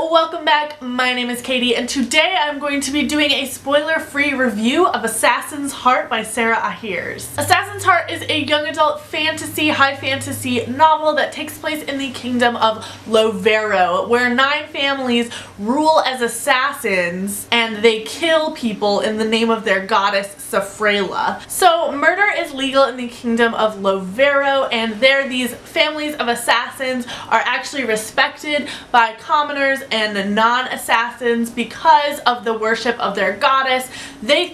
welcome back. My name is Katie and today I'm going to be doing a spoiler-free review of Assassin's Heart by Sarah Ahiers. Assassin's Heart is a young adult fantasy, high fantasy novel that takes place in the kingdom of Lovero, where 9 families rule as assassins and they kill people in the name of their goddess Safrela. So murder is legal in the kingdom of Lovero, and there these families of assassins are actually respected by commoners and non-assassins because of the worship of their goddess. They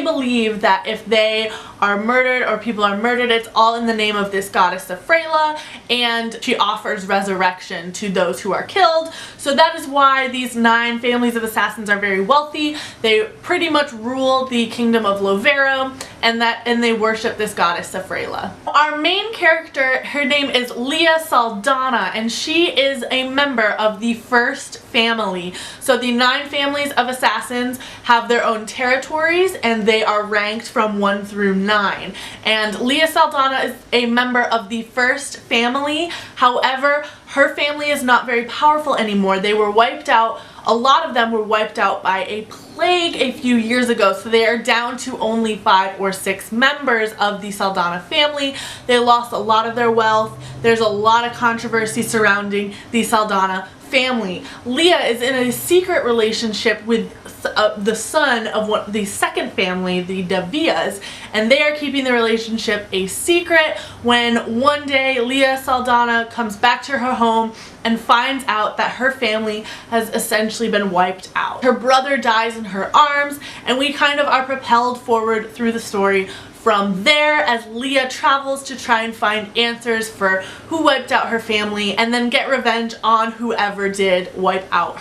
believe that if they are murdered or people are murdered, it's all in the name of this goddess Safrela, and she offers resurrection to those who are killed. So that is why these 9 families of assassins are very wealthy. They pretty much rule the kingdom of Lovero, and they worship this goddess Safrela. Our main character, her name is Leah Saldana, and she is a member of the first family. So the 9 families of assassins have their own territories and they are ranked from 1 through 9. And Leah Saldana is a member of the first family. However, her family is not very powerful anymore. They were wiped out. A lot of them were wiped out by a plague a few years ago, so they are down to only 5 or 6 members of the Saldana family. They lost a lot of their wealth. There's a lot of controversy surrounding the Saldana family. Leah is in a secret relationship with the son of the second family, the Davias, and they are keeping the relationship a secret when one day Leah Saldana comes back to her home and finds out that her family has essentially been wiped out. Her brother dies in her arms, and we kind of are propelled forward through the story from there as Leah travels to try and find answers for who wiped out her family and then get revenge on whoever did wipe out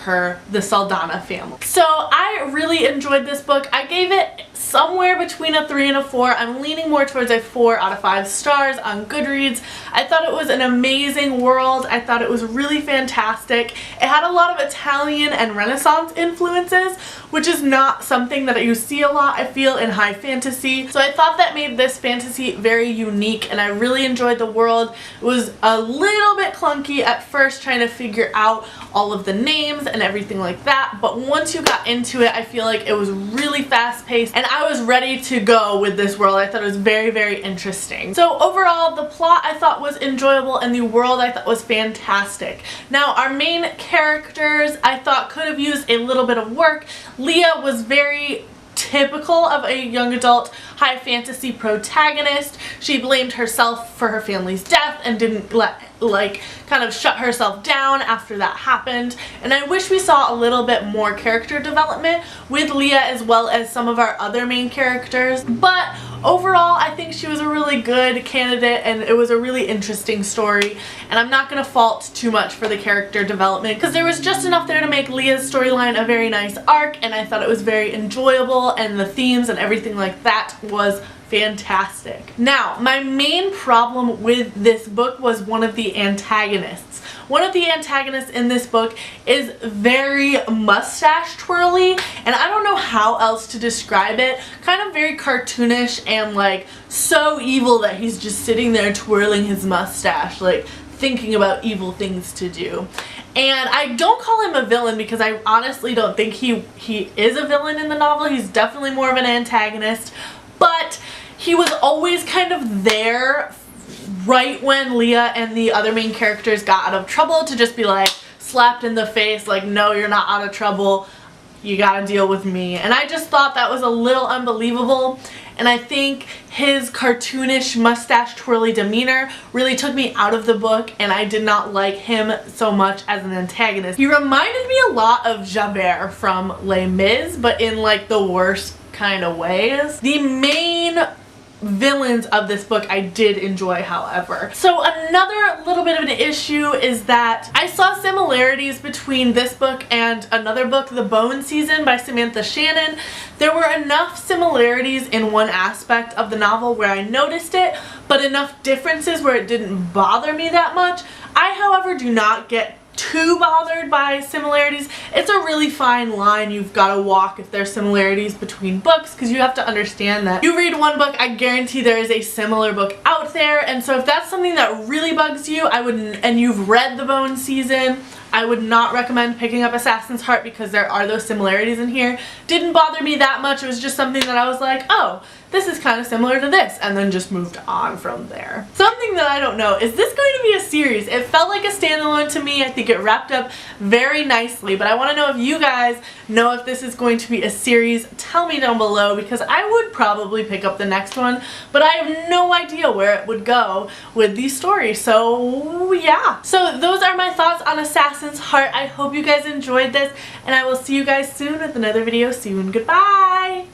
the Saldana family. So I really enjoyed this book. I gave it somewhere between a 3 and a 4. I'm leaning more towards a 4 out of 5 stars on Goodreads. I thought it was an amazing world. I thought it was really fantastic. It had a lot of Italian and Renaissance influences, which is not something that you see a lot, I feel, in high fantasy. So I thought that made this fantasy very unique, and I really enjoyed the world. It was a little bit clunky at first trying to figure out all of the names and everything like that, but once you got into it, I feel like it was really fast-paced and I was ready to go with this world. I thought it was very, very interesting. So overall, the plot I thought was enjoyable and the world I thought was fantastic. Now, our main characters I thought could have used a little bit of work. Leah was very typical of a young adult high fantasy protagonist. She blamed herself for her family's death and didn't kind of shut herself down after that happened. And I wish we saw a little bit more character development with Leah as well as some of our other main characters. But overall, I think she was a really good candidate and it was a really interesting story. And I'm not going to fault too much for the character development because there was just enough there to make Leah's storyline a very nice arc, and I thought it was very enjoyable, and the themes and everything like that was fantastic. Now, my main problem with this book was one of the antagonists. One of the antagonists in this book is very mustache twirly, and I don't know how else to describe it. Kind of very cartoonish and like so evil that he's just sitting there twirling his mustache, like thinking about evil things to do. And I don't call him a villain because I honestly don't think he is a villain in the novel. He's definitely more of an antagonist, but he was always kind of there right when Leah and the other main characters got out of trouble to just be like slapped in the face, like, no, you're not out of trouble, you gotta deal with me. And I just thought that was a little unbelievable, and I think his cartoonish mustache twirly demeanor really took me out of the book, and I did not like him so much as an antagonist. He reminded me a lot of Javert from Les Mis, but in like the worst kind of ways. The main villains of this book I did enjoy, however. So another little bit of an issue is that I saw similarities between this book and another book, The Bone Season by Samantha Shannon. There were enough similarities in one aspect of the novel where I noticed it, but enough differences where it didn't bother me that much. I, however, do not get too bothered by similarities. It's a really fine line you've got to walk if there's similarities between books, because you have to understand that you read one book, I guarantee there is a similar book out there, and so if that's something that really bugs you, and you've read The Bone Season, I would not recommend picking up Assassin's Heart because there are those similarities in here. Didn't bother me that much. It was just something that I was like, oh, this is kind of similar to this, and then just moved on from there. Something that I don't know, is this going to be a series? It felt like a standalone to me. I think it wrapped up very nicely, but I want to know if you guys know if this is going to be a series. Tell me down below, because I would probably pick up the next one, but I have no idea where it would go with these stories. So yeah. So those are my thoughts on Assassin's Heart. I hope you guys enjoyed this, and I will see you guys soon with another video soon. Goodbye!